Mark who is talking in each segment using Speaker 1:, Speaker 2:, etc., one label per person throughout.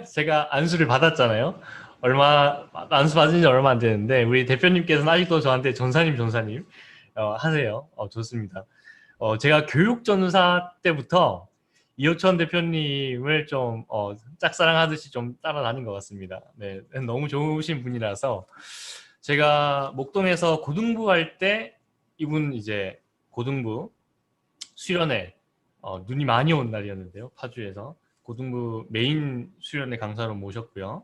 Speaker 1: 제가 안수를 받았잖아요. 안수 받은 지 얼마 안 되는데, 우리 대표님께서는 아직도 저한테 전사님, 하세요. 좋습니다. 제가 교육 전사 때부터 이호천 대표님을 좀, 짝사랑하듯이 좀 따라다닌 것 같습니다. 네, 너무 좋으신 분이라서, 제가 목동에서 고등부 할 때, 이분 이제 고등부 수련회, 눈이 많이 온 날이었는데요. 파주에서. 고등부 메인 수련회 강사로 모셨고요.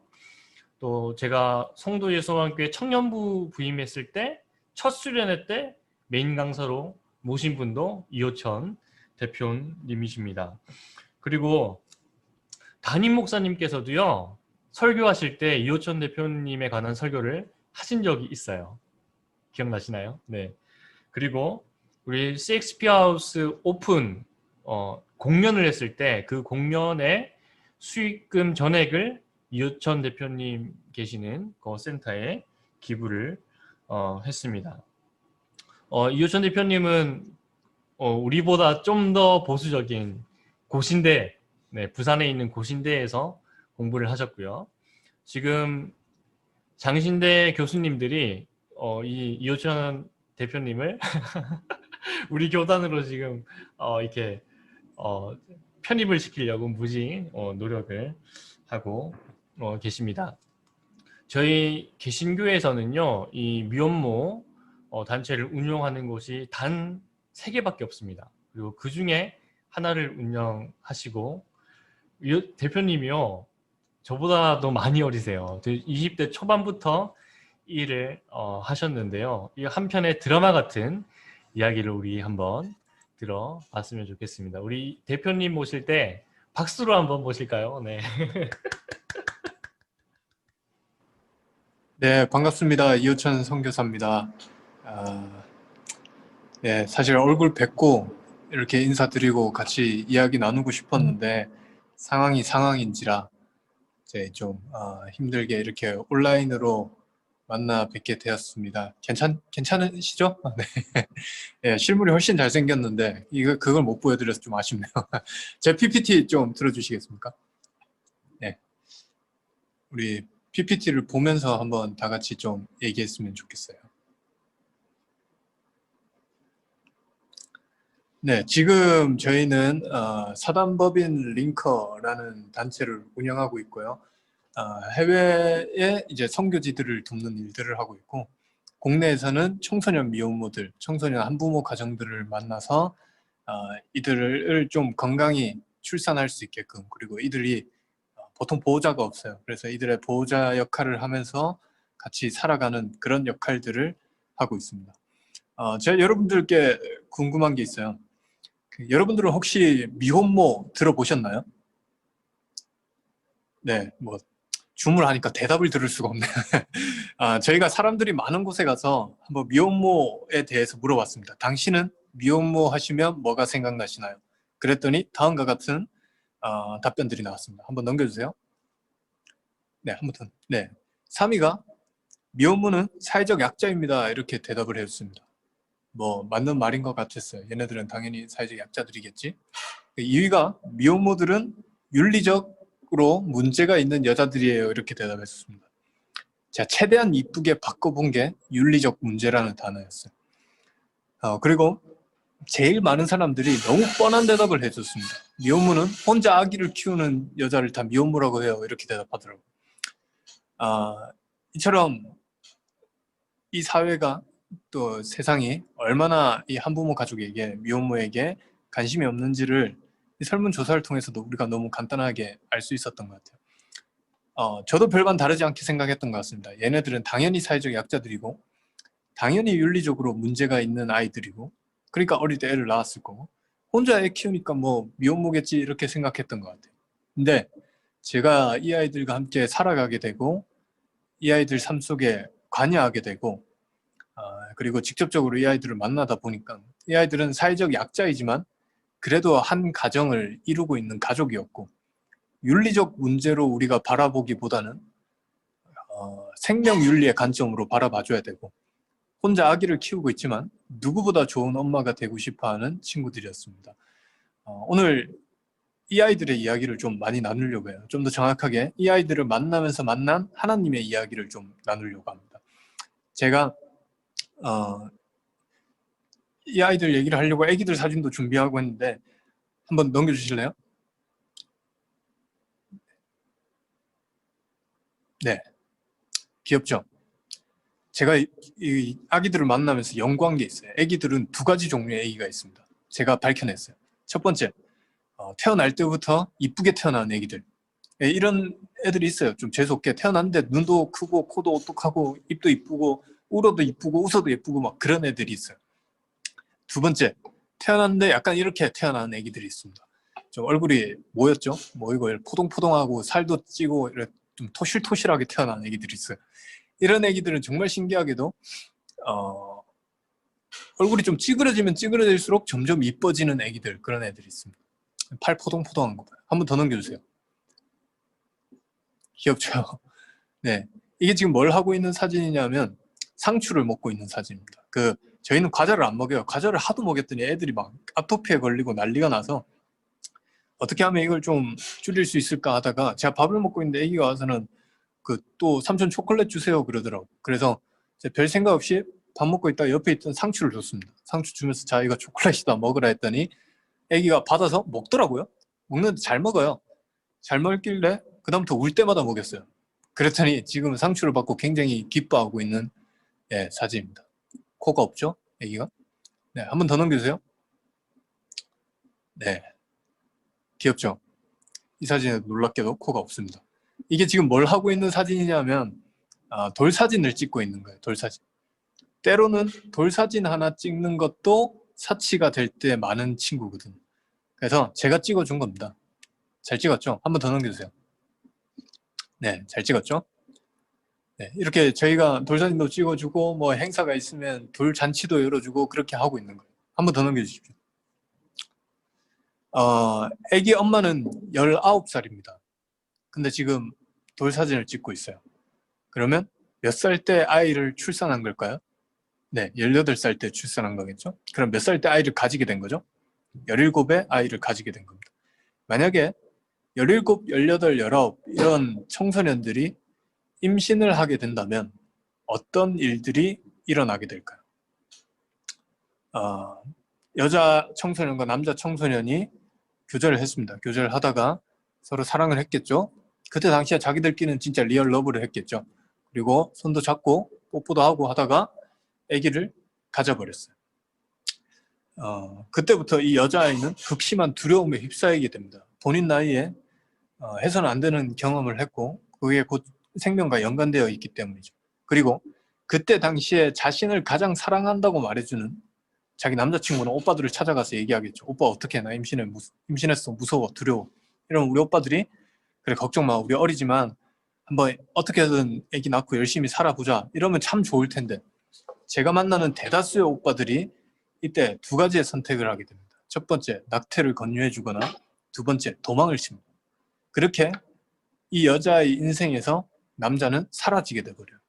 Speaker 1: 또 제가 성도예수원교회 청년부 부임했을 때 첫 수련회 때 메인 강사로 모신 분도 이호천 대표님이십니다. 그리고 담임 목사님께서도요, 설교하실 때 이호천 대표님에 관한 설교를 하신 적이 있어요. 기억나시나요? 네. 그리고 우리 셰익스피어 하우스 오픈 공연을 했을 때 그 공연의 수익금 전액을 이호천 대표님 계시는 그 센터에 기부를 했습니다. 이호천 대표님은 우리보다 좀 더 보수적인 고신대, 네, 부산에 있는 고신대에서 공부를 하셨고요. 지금 장신대 교수님들이 이호천 대표님을 우리 교단으로 지금 이렇게 편입을 시키려고 무지 노력을 하고 계십니다. 저희 개신교에서는요, 이 미혼모 단체를 운영하는 곳이 단 3개밖에 없습니다. 그리고 그 중에 하나를 운영하시고, 대표님이요, 저보다도 많이 어리세요. 20대 초반부터 일을 하셨는데요. 이 한편의 드라마 같은 이야기를 우리 한번 들어봤으면 좋겠습니다. 우리 대표님 모실 때 박수로 한번 모실까요? 네.
Speaker 2: 네, 반갑습니다. 이호천 선교사입니다. 네, 사실 얼굴 뵙고 이렇게 인사드리고 같이 이야기 나누고 싶었는데 상황이 상황인지라 이제 좀 힘들게 이렇게 온라인으로 만나 뵙게 되었습니다. 괜찮으시죠? 네. 네, 실물이 훨씬 잘생겼는데 그걸 못 보여드려서 좀 아쉽네요. 제 PPT 좀 들어주시겠습니까? 네, 우리 PPT를 보면서 한번 다 같이 좀 얘기했으면 좋겠어요. 네, 지금 저희는 사단법인 링커라는 단체를 운영하고 있고요. 해외에 이제 선교지들을 돕는 일들을 하고 있고, 국내에서는 청소년 미혼모들, 청소년 한부모 가정들을 만나서 이들을 좀 건강히 출산할 수 있게끔, 그리고 이들이 보통 보호자가 없어요. 그래서 이들의 보호자 역할을 하면서 같이 살아가는 그런 역할들을 하고 있습니다. 제가 여러분들께 궁금한 게 있어요. 여러분들은 혹시 미혼모 들어보셨나요? 네, 뭐 주문하니까 대답을 들을 수가 없네요. 저희가 사람들이 많은 곳에 가서 한번 미혼모에 대해서 물어봤습니다. 당신은 미혼모 하시면 뭐가 생각나시나요? 그랬더니 다음과 같은 답변들이 나왔습니다. 한번 넘겨주세요. 네, 한번 네, 3위가 미혼모는 사회적 약자입니다. 이렇게 대답을 해줬습니다. 뭐 맞는 말인 것 같았어요. 얘네들은 당연히 사회적 약자들이겠지. 2위가 미혼모들은 윤리적으로 문제가 있는 여자들이에요. 이렇게 대답했습니다. 제가 최대한 이쁘게 바꿔본 게 윤리적 문제라는 단어였어요. 그리고 제일 많은 사람들이 너무 뻔한 대답을 해줬습니다. 미혼모는 혼자 아기를 키우는 여자를 다 미혼모라고 해요. 이렇게 대답하더라고요. 이처럼 이 사회가 또 세상이 얼마나 이 한부모 가족에게, 미혼모에게 관심이 없는지를 이 설문조사를 통해서도 우리가 너무 간단하게 알 수 있었던 것 같아요. 저도 별반 다르지 않게 생각했던 것 같습니다. 얘네들은 당연히 사회적 약자들이고, 당연히 윤리적으로 문제가 있는 아이들이고, 그러니까 어릴 때 애를 낳았을 거고, 혼자 애 키우니까 뭐 미혼모겠지 이렇게 생각했던 것 같아요. 근데 제가 이 아이들과 함께 살아가게 되고, 이 아이들 삶 속에 관여하게 되고, 그리고 직접적으로 이 아이들을 만나다 보니까 이 아이들은 사회적 약자이지만 그래도 한 가정을 이루고 있는 가족이었고, 윤리적 문제로 우리가 바라보기보다는 생명윤리의 관점으로 바라봐줘야 되고, 혼자 아기를 키우고 있지만 누구보다 좋은 엄마가 되고 싶어하는 친구들이었습니다. 오늘 이 아이들의 이야기를 좀 많이 나누려고 해요. 좀 더 정확하게 이 아이들을 만나면서 만난 하나님의 이야기를 좀 나누려고 합니다. 제가 이 아이들 얘기를 하려고 아기들 사진도 준비하고 했는데 한번 넘겨주실래요? 네, 귀엽죠? 제가 이 아기들을 만나면서 연구한 게 있어요. 아기들은 두 가지 종류의 아기가 있습니다. 제가 밝혀냈어요. 첫 번째, 태어날 때부터 이쁘게 태어난 아기들. 예, 이런 애들이 있어요. 좀 재수없게 태어났는데 눈도 크고 코도 오똑하고 입도 이쁘고 울어도 이쁘고 웃어도 예쁘고 막 그런 애들이 있어요. 두 번째, 태어났는데 약간 이렇게 태어난 애기들이 있습니다. 좀 얼굴이 뭐였죠? 이거 포동포동하고 살도 찌고 이렇게 좀 토실토실하게 태어난 애기들이 있어요. 이런 애기들은 정말 신기하게도 얼굴이 좀 찌그러지면 찌그러질수록 점점 이뻐지는 애기들, 그런 애들이 있습니다. 팔 포동포동한 거 봐요. 한 번 더 넘겨주세요. 귀엽죠? 네, 이게 지금 뭘 하고 있는 사진이냐면 상추를 먹고 있는 사진입니다. 저희는 과자를 안 먹여요. 과자를 하도 먹였더니 애들이 막 아토피에 걸리고 난리가 나서 어떻게 하면 이걸 좀 줄일 수 있을까 하다가 제가 밥을 먹고 있는데 애기가 와서는 또 삼촌 초콜릿 주세요 그러더라고. 그래서 별 생각 없이 밥 먹고 있다가 옆에 있던 상추를 줬습니다. 상추 주면서 자기가 초콜릿이다 먹으라 했더니 애기가 받아서 먹더라고요. 먹는데 잘 먹어요. 잘 먹길래 그다음부터 울 때마다 먹였어요. 그랬더니 지금 상추를 받고 굉장히 기뻐하고 있는 사진입니다. 코가 없죠? 애기가? 네, 한 번 더 넘겨주세요. 네, 귀엽죠? 이 사진에 놀랍게도 코가 없습니다. 이게 지금 뭘 하고 있는 사진이냐면 돌 사진을 찍고 있는 거예요. 돌 사진. 때로는 돌 사진 하나 찍는 것도 사치가 될 때 많은 친구거든요. 그래서 제가 찍어준 겁니다. 잘 찍었죠? 한 번 더 넘겨주세요. 네, 잘 찍었죠? 네, 이렇게 저희가 돌 사진도 찍어주고 뭐 행사가 있으면 돌 잔치도 열어주고 그렇게 하고 있는 거예요. 한 번 더 넘겨주십시오. 애기 엄마는 19살입니다. 근데 지금 돌 사진을 찍고 있어요. 그러면 몇 살 때 아이를 출산한 걸까요? 네, 18살 때 출산한 거겠죠? 그럼 몇 살 때 아이를 가지게 된 거죠? 17에 아이를 가지게 된 겁니다. 만약에 17, 18, 19 이런 청소년들이 임신을 하게 된다면 어떤 일들이 일어나게 될까요? 여자 청소년과 남자 청소년이 교제를 했습니다. 교제를 하다가 서로 사랑을 했겠죠? 그때 당시에 자기들끼리는 진짜 리얼 러브를 했겠죠. 그리고 손도 잡고 뽀뽀도 하고 하다가 아기를 가져버렸어요. 그때부터 이 여자아이는 극심한 두려움에 휩싸이게 됩니다. 본인 나이에 해서는 안 되는 경험을 했고 그게 곧 생명과 연관되어 있기 때문이죠. 그리고 그때 당시에 자신을 가장 사랑한다고 말해주는 자기 남자친구는 오빠들을 찾아가서 얘기하겠죠. 오빠 어떻게 나 임신했어 무서워 두려워. 이러면 우리 오빠들이 그래 걱정 마 우리 어리지만 한번 어떻게든 아기 낳고 열심히 살아보자 이러면 참 좋을 텐데 제가 만나는 대다수의 오빠들이 이때 두 가지의 선택을 하게 됩니다. 첫 번째 낙태를 권유해주거나 두 번째 도망을 칩니다. 그렇게 이 여자의 인생에서 남자는 사라지게 돼버려요.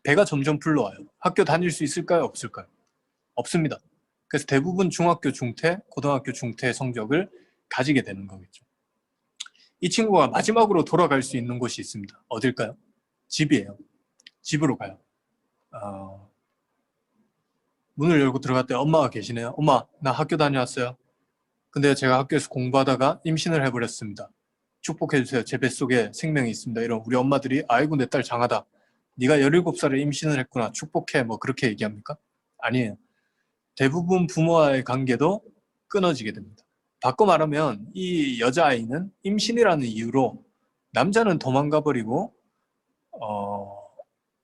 Speaker 2: 배가 점점 불러와요. 학교 다닐 수 있을까요? 없을까요? 없습니다. 그래서 대부분 중학교 중퇴, 고등학교 중퇴 성적을 가지게 되는 거겠죠. 이 친구가 마지막으로 돌아갈 수 있는 곳이 있습니다. 어딜까요? 집이에요. 집으로 가요. 문을 열고 들어갔더니 엄마가 계시네요. 엄마, 나 학교 다녀왔어요. 근데 제가 학교에서 공부하다가 임신을 해버렸습니다. 축복해주세요. 제 뱃속에 생명이 있습니다. 이런 우리 엄마들이 아이고 내 딸 장하다. 네가 17살에 임신을 했구나. 축복해. 뭐 그렇게 얘기합니까? 아니에요. 대부분 부모와의 관계도 끊어지게 됩니다. 바꿔 말하면 이 여자아이는 임신이라는 이유로 남자는 도망가 버리고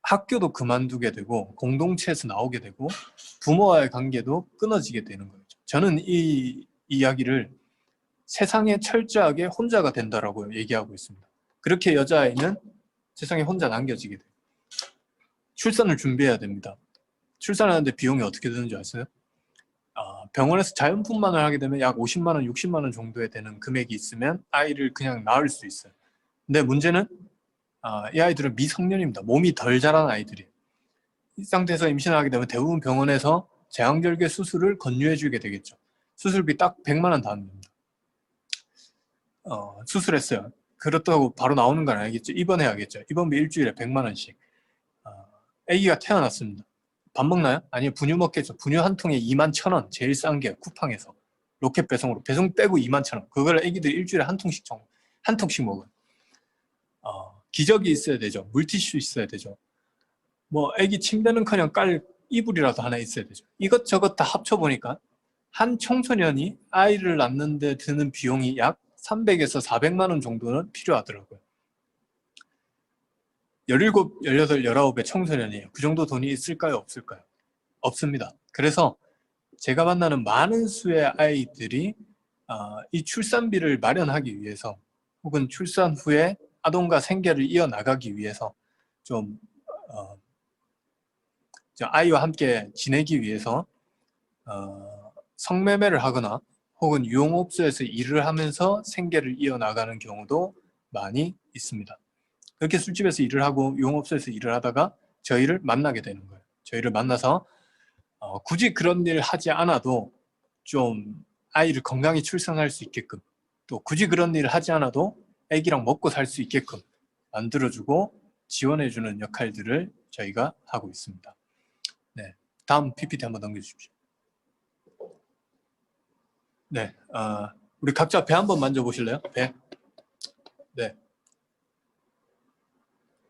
Speaker 2: 학교도 그만두게 되고 공동체에서 나오게 되고 부모와의 관계도 끊어지게 되는 거죠. 저는 이 이야기를 세상에 철저하게 혼자가 된다라고 얘기하고 있습니다. 그렇게 여자아이는 세상에 혼자 남겨지게 돼요. 출산을 준비해야 됩니다. 출산하는데 비용이 어떻게 드는지 아세요? 병원에서 자연분만을 하게 되면 약 50만 원, 60만 원 정도에 되는 금액이 있으면 아이를 그냥 낳을 수 있어요. 근데 문제는 이 아이들은 미성년입니다. 몸이 덜 자란 아이들이. 이 상태에서 임신을 하게 되면 대부분 병원에서 제왕절개 수술을 권유해 주게 되겠죠. 수술비 딱 100만 원 다 합니다. 수술했어요. 그렇다고 바로 나오는 건 아니겠죠. 입원해야겠죠. 입원비 일주일에 100만 원씩. 아기가 태어났습니다. 밥 먹나요? 아니요, 분유 먹겠죠. 분유 한 통에 21,000원, 제일 싼 게 쿠팡에서 로켓 배송으로 배송 빼고 21,000원. 그걸 아기들 일주일에 한 통씩 먹어요. 기저귀 있어야 되죠. 물티슈 있어야 되죠. 뭐 아기 침대는커녕 깔 이불이라도 하나 있어야 되죠. 이것저것 다 합쳐보니까 한 청소년이 아이를 낳는데 드는 비용이 약 300에서 400만 원 정도는 필요하더라고요. 17, 18, 19의 청소년이에요. 그 정도 돈이 있을까요? 없을까요? 없습니다. 그래서 제가 만나는 많은 수의 아이들이 이 출산비를 마련하기 위해서 혹은 출산 후에 아동과 생계를 이어나가기 위해서 좀 아이와 함께 지내기 위해서 성매매를 하거나 혹은 유흥업소에서 일을 하면서 생계를 이어나가는 경우도 많이 있습니다. 그렇게 술집에서 일을 하고 유흥업소에서 일을 하다가 저희를 만나게 되는 거예요. 저희를 만나서 굳이 그런 일을 하지 않아도 좀 아이를 건강히 출산할 수 있게끔, 또 굳이 그런 일을 하지 않아도 아기랑 먹고 살 수 있게끔 만들어주고 지원해주는 역할들을 저희가 하고 있습니다. 네, 다음 PPT 한번 넘겨주십시오. 네, 우리 각자 배 한번 만져보실래요? 배. 네.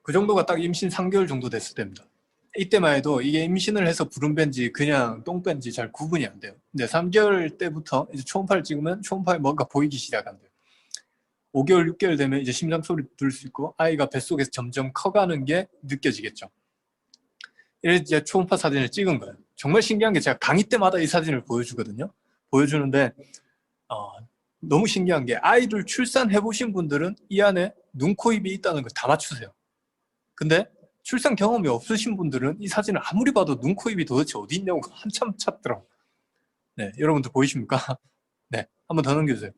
Speaker 2: 그 정도가 딱 임신 3개월 정도 됐을 때입니다. 이때만 해도 이게 임신을 해서 부른 배인지 그냥 똥 배인지 잘 구분이 안 돼요. 근데 3개월 때부터 이제 초음파를 찍으면 초음파에 뭔가 보이기 시작한대요. 5개월, 6개월 되면 이제 심장 소리 들을 수 있고 아이가 뱃속에서 점점 커가는 게 느껴지겠죠. 이래서 이제 초음파 사진을 찍은 거예요. 정말 신기한 게 제가 강의 때마다 이 사진을 보여주거든요. 보여주는데 너무 신기한 게 아이를 출산해 보신 분들은 이 안에 눈, 코, 입이 있다는 걸 다 맞추세요. 근데 출산 경험이 없으신 분들은 이 사진을 아무리 봐도 눈, 코, 입이 도대체 어디 있냐고 한참 찾더라고요. 네, 여러분들 보이십니까? 네, 한번 더 넘겨주세요.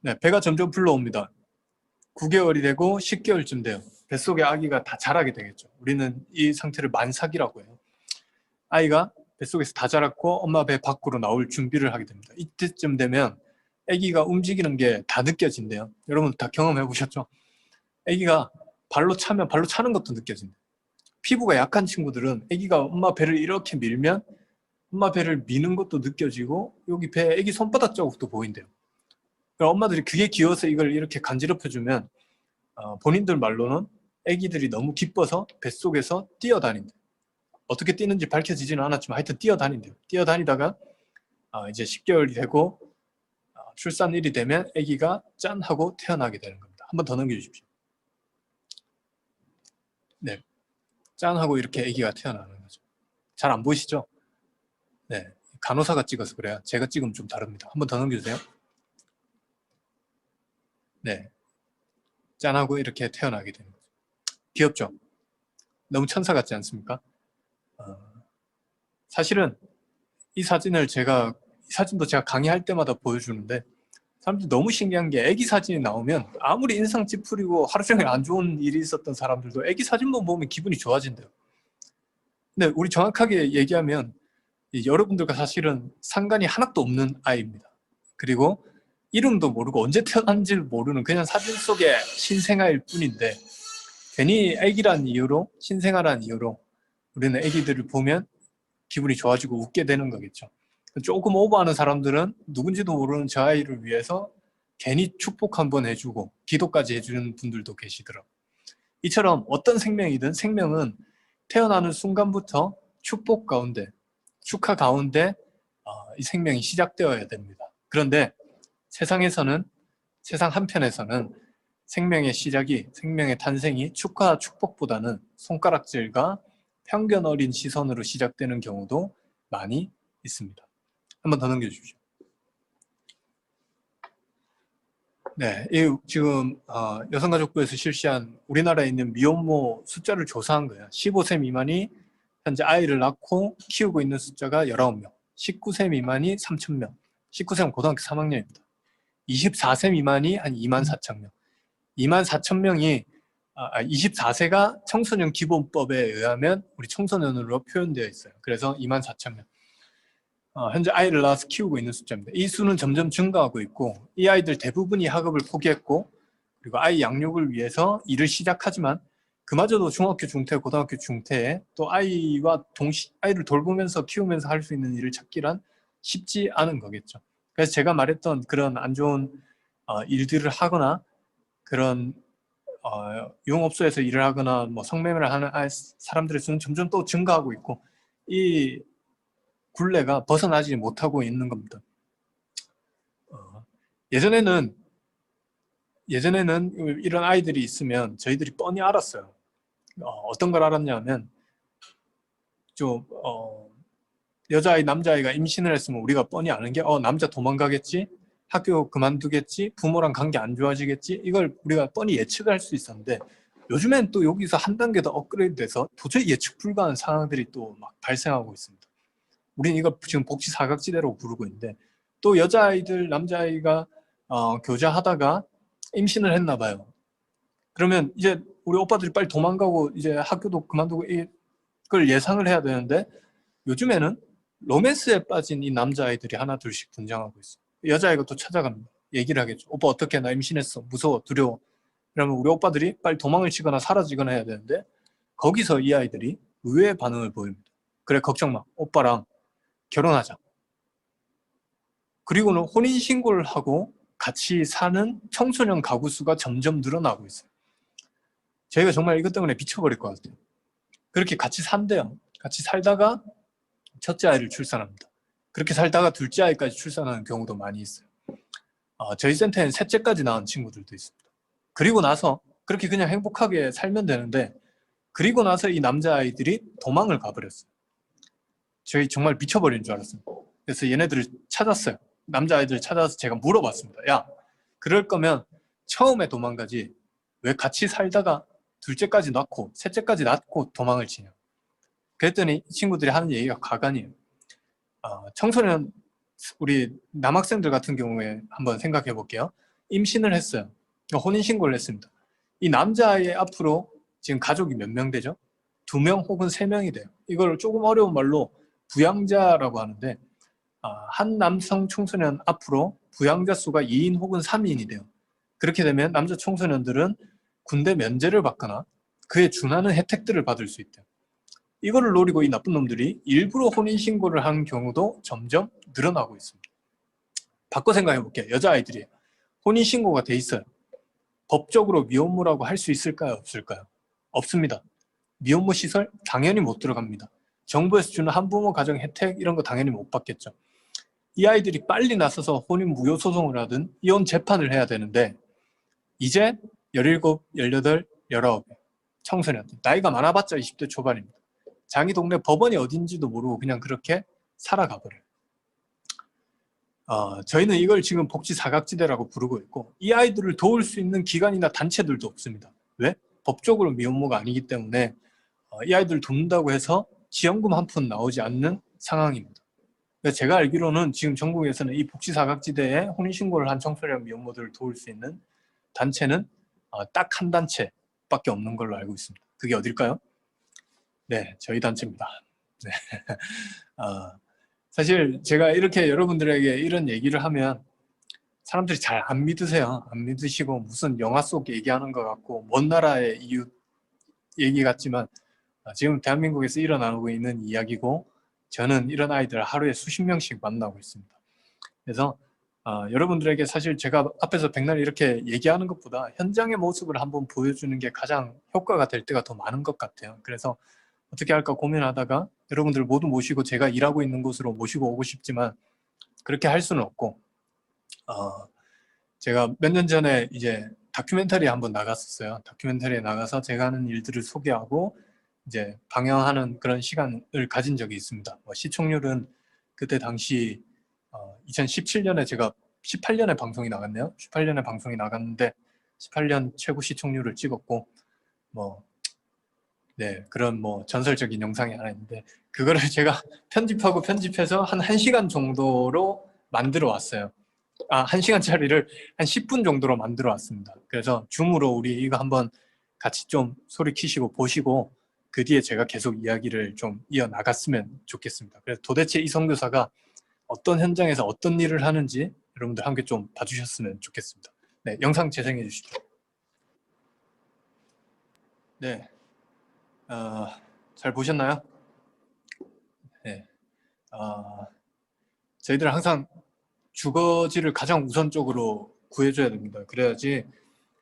Speaker 2: 네, 배가 점점 불러옵니다. 9개월이 되고 10개월쯤 돼요. 뱃속에 아기가 다 자라게 되겠죠. 우리는 이 상태를 만삭이라고 해요. 아이가 뱃속에서 다 자랐고 엄마 배 밖으로 나올 준비를 하게 됩니다. 이때쯤 되면 아기가 움직이는 게 다 느껴진대요. 여러분 다 경험해 보셨죠? 아기가 발로 차면 발로 차는 것도 느껴진대요. 피부가 약한 친구들은 아기가 엄마 배를 이렇게 밀면 엄마 배를 미는 것도 느껴지고 여기 배에 아기 손바닥 자국도 보인대요. 엄마들이 그게 귀여워서 이걸 이렇게 간지럽혀주면 본인들 말로는 아기들이 너무 기뻐서 뱃속에서 뛰어다닌대요. 어떻게 뛰는지 밝혀지지는 않았지만 하여튼 뛰어다닌대요. 뛰어다니다가 이제 10개월이 되고 출산일이 되면 아기가 짠 하고 태어나게 되는 겁니다. 한번 더 넘겨주십시오. 네, 짠 하고 이렇게 아기가 태어나는 거죠. 잘 안 보이시죠? 네, 간호사가 찍어서 그래요. 제가 찍으면 좀 다릅니다. 한번 더 넘겨주세요. 네, 짠 하고 이렇게 태어나게 되는 거죠. 귀엽죠? 너무 천사 같지 않습니까? 사실은 이 사진도 제가 강의할 때마다 보여주는데 사람들이 너무 신기한 게 아기 사진이 나오면 아무리 인상 찌푸리고 하루 종일 안 좋은 일이 있었던 사람들도 아기 사진만 보면 기분이 좋아진대요. 근데 우리 정확하게 얘기하면 여러분들과 사실은 상관이 하나도 없는 아이입니다. 그리고 이름도 모르고 언제 태어난지 모르는 그냥 사진 속의 신생아일 뿐인데 괜히 아기란 이유로 신생아란 이유로 우리는 아기들을 보면 기분이 좋아지고 웃게 되는 거겠죠. 조금 오버하는 사람들은 누군지도 모르는 저 아이를 위해서 괜히 축복 한번 해주고 기도까지 해주는 분들도 계시더라고요. 이처럼 어떤 생명이든 생명은 태어나는 순간부터 축복 가운데, 축하 가운데 이 생명이 시작되어야 됩니다. 그런데 세상 한편에서는 생명의 시작이, 생명의 탄생이 축하와 축복보다는 손가락질과 편견 어린 시선으로 시작되는 경우도 많이 있습니다. 한번 더 넘겨주십시오. 네, 지금 여성가족부에서 실시한 우리나라에 있는 미혼모 숫자를 조사한 거예요. 15세 미만이 현재 아이를 낳고 키우고 있는 숫자가 19명, 19세 미만이 3,000명, 19세는 고등학교 3학년입니다. 24세 미만이 한 24,000명, 24,000명이 24세가 청소년 기본법에 의하면 우리 청소년으로 표현되어 있어요. 그래서 24,000명. 현재 아이를 낳아서 키우고 있는 숫자입니다. 이 수는 점점 증가하고 있고 이 아이들 대부분이 학업을 포기했고 그리고 아이 양육을 위해서 일을 시작하지만 그마저도 중학교 중퇴, 고등학교 중퇴에 또 아이와 아이를 돌보면서 키우면서 할 수 있는 일을 찾기란 쉽지 않은 거겠죠. 그래서 제가 말했던 그런 안 좋은 일들을 하거나 그런 유흥업소에서 일을 하거나 뭐 성매매를 하는 사람들의 수는 점점 또 증가하고 있고 이 굴레가 벗어나지 못하고 있는 겁니다. 예전에는 이런 아이들이 있으면 저희들이 뻔히 알았어요. 어떤 걸 알았냐면 좀 여자아이 남자아이가 임신을 했으면 우리가 뻔히 아는 게 남자 도망가겠지, 학교 그만두겠지, 부모랑 관계 안 좋아지겠지, 이걸 우리가 뻔히 예측을 할 수 있었는데 요즘엔 또 여기서 한 단계 더 업그레이드 돼서 도저히 예측 불가한 상황들이 또 막 발생하고 있습니다. 우리는 이걸 지금 복지 사각지대로 부르고 있는데 또 여자아이들 남자아이가 교제하다가 임신을 했나 봐요. 그러면 이제 우리 오빠들이 빨리 도망가고 이제 학교도 그만두고 이걸 예상을 해야 되는데 요즘에는 로맨스에 빠진 이 남자아이들이 하나 둘씩 등장하고 있어요. 여자아이가 또 찾아갑니다. 얘기를 하겠죠. 오빠 어떡해, 나 임신했어, 무서워, 두려워. 그러면 우리 오빠들이 빨리 도망을 치거나 사라지거나 해야 되는데 거기서 이 아이들이 의외의 반응을 보입니다. 그래, 걱정 마, 오빠랑 결혼하자. 그리고는 혼인신고를 하고 같이 사는 청소년 가구 수가 점점 늘어나고 있어요. 저희가 정말 이것 때문에 미쳐버릴 것 같아요. 그렇게 같이 산대요. 같이 살다가 첫째 아이를 출산합니다. 그렇게 살다가 둘째 아이까지 출산하는 경우도 많이 있어요. 저희 센터에는 셋째까지 낳은 친구들도 있습니다. 그리고 나서 그렇게 그냥 행복하게 살면 되는데 그리고 나서 이 남자아이들이 도망을 가버렸어요. 저희 정말 미쳐버린 줄 알았어요. 그래서 얘네들을 찾았어요. 남자아이들 찾아서 제가 물어봤습니다. 야, 그럴 거면 처음에 도망가지 왜 같이 살다가 둘째까지 낳고 셋째까지 낳고 도망을 치냐. 그랬더니 이 친구들이 하는 얘기가 가관이에요. 청소년 우리 남학생들 같은 경우에 한번 생각해 볼게요. 임신을 했어요. 혼인신고를 했습니다. 이 남자아이 앞으로 지금 가족이 몇 명 되죠? 2명 혹은 3명이 돼요. 이걸 조금 어려운 말로 부양자라고 하는데 한 남성 청소년 앞으로 부양자 수가 2인 혹은 3인이 돼요. 그렇게 되면 남자 청소년들은 군대 면제를 받거나 그에 준하는 혜택들을 받을 수 있대요. 이거를 노리고 이 나쁜 놈들이 일부러 혼인신고를 하는 경우도 점점 늘어나고 있습니다. 바꿔 생각해 볼게요. 여자아이들이 혼인신고가 돼 있어요. 법적으로 미혼모라고 할 수 있을까요? 없을까요? 없습니다. 미혼모 시설 당연히 못 들어갑니다. 정부에서 주는 한부모 가정 혜택 이런 거 당연히 못 받겠죠. 이 아이들이 빨리 나서서 혼인 무효 소송을 하든 이혼 재판을 해야 되는데 이제 17, 18, 19 청소년들 나이가 많아봤자 20대 초반입니다. 자기 동네 법원이 어딘지도 모르고 그냥 그렇게 살아가 버려요. 저희는 이걸 지금 복지 사각지대라고 부르고 있고 이 아이들을 도울 수 있는 기관이나 단체들도 없습니다. 왜? 법적으로 미혼모가 아니기 때문에 이 아이들을 돕는다고 해서 지원금 한 푼 나오지 않는 상황입니다. 제가 알기로는 지금 전국에서는 이 복지 사각지대에 혼인신고를 한 청소년 미혼모들을 도울 수 있는 단체는 딱 한 단체밖에 없는 걸로 알고 있습니다. 그게 어딜까요? 네, 저희 단체입니다. 네. 사실 제가 이렇게 여러분들에게 이런 얘기를 하면 사람들이 잘 안 믿으세요. 안 믿으시고 무슨 영화 속 얘기하는 것 같고 먼 나라의 이웃 얘기 같지만 지금 대한민국에서 일어나고 있는 이야기고 저는 이런 아이들 하루에 수십 명씩 만나고 있습니다. 그래서 여러분들에게 사실 제가 앞에서 백날 이렇게 얘기하는 것보다 현장의 모습을 한번 보여주는 게 가장 효과가 될 때가 더 많은 것 같아요. 그래서 어떻게 할까 고민하다가 여러분들 모두 모시고 제가 일하고 있는 곳으로 모시고 오고 싶지만 그렇게 할 수는 없고 제가 몇 년 전에 이제 다큐멘터리에 한번 나갔었어요. 다큐멘터리에 나가서 제가 하는 일들을 소개하고 이제 방영하는 그런 시간을 가진 적이 있습니다. 시청률은 그때 당시 2017년에 제가 18년에 방송이 나갔네요. 18년에 방송이 나갔는데 18년 최고 시청률을 찍었고 네, 그런 전설적인 영상이 하나 있는데 그거를 제가 편집하고 편집해서 한 1시간 정도로 만들어 왔어요. 1시간짜리를 한 10분 정도로 만들어 왔습니다. 그래서 줌으로 우리 이거 한번 같이 좀 소리 키시고 보시고 그 뒤에 제가 계속 이야기를 좀 이어나갔으면 좋겠습니다. 그래서 도대체 이 선교사가 어떤 현장에서 어떤 일을 하는지 여러분들 함께 좀 봐주셨으면 좋겠습니다. 네, 영상 재생해 주시죠. 네, 잘 보셨나요? 네, 저희들 항상 주거지를 가장 우선적으로 구해줘야 됩니다. 그래야지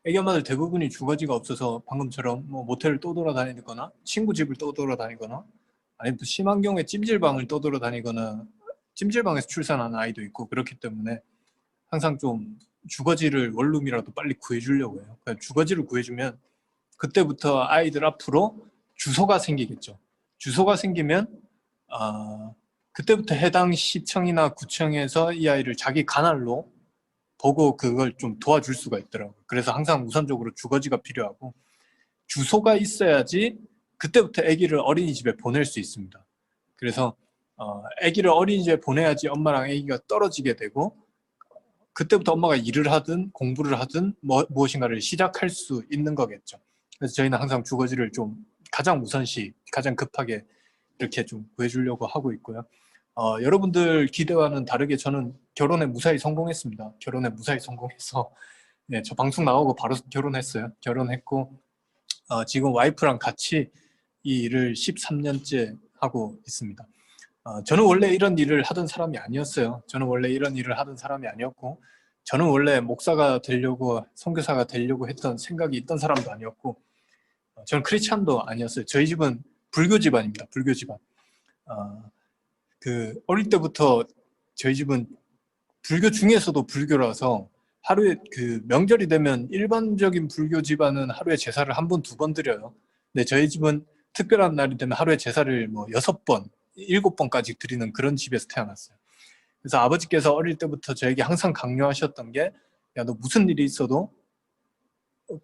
Speaker 2: 애기 엄마들 대부분이 주거지가 없어서 방금처럼 뭐 모텔을 떠돌아다니거나 친구 집을 떠돌아다니거나 아니면 또 심한 경우에 찜질방을 떠돌아다니거나 찜질방에서 출산하는 아이도 있고 그렇기 때문에 항상 좀 주거지를 원룸이라도 빨리 구해주려고 해요. 그러니까 주거지를 구해주면 그때부터 아이들 앞으로 주소가 생기겠죠. 주소가 생기면 그때부터 해당 시청이나 구청에서 이 아이를 자기 관할로 보고 그걸 좀 도와줄 수가 있더라고요. 그래서 항상 우선적으로 주거지가 필요하고 주소가 있어야지 그때부터 아기를 어린이집에 보낼 수 있습니다. 그래서 아기를 어린이집에 보내야지 엄마랑 아기가 떨어지게 되고 그때부터 엄마가 일을 하든 공부를 하든 무엇인가를 시작할 수 있는 거겠죠. 그래서 저희는 항상 주거지를 좀 가장 우선시, 가장 급하게 이렇게 좀 구해주려고 하고 있고요. 여러분들 기대와는 다르게 저는 결혼에 무사히 성공했습니다. 결혼에 무사히 성공해서 네, 저 방송 나오고 바로 결혼했어요. 결혼했고 지금 와이프랑 같이 이 일을 13년째 하고 있습니다. 저는 원래 이런 일을 하던 사람이 아니었어요. 저는 원래 이런 일을 하던 사람이 아니었고 저는 원래 목사가 되려고 선교사가 되려고 했던 생각이 있던 사람도 아니었고 저는 크리스찬도 아니었어요. 저희 집은 불교 집안입니다. 불교 집안. 어릴 때부터 저희 집은 불교 중에서도 불교라서 하루에 명절이 되면 일반적인 불교 집안은 하루에 제사를 한 번, 두 번 드려요. 근데 저희 집은 특별한 날이 되면 하루에 제사를 뭐 6번, 7번까지 드리는 그런 집에서 태어났어요. 그래서 아버지께서 어릴 때부터 저에게 항상 강요하셨던 게 야, 너 무슨 일이 있어도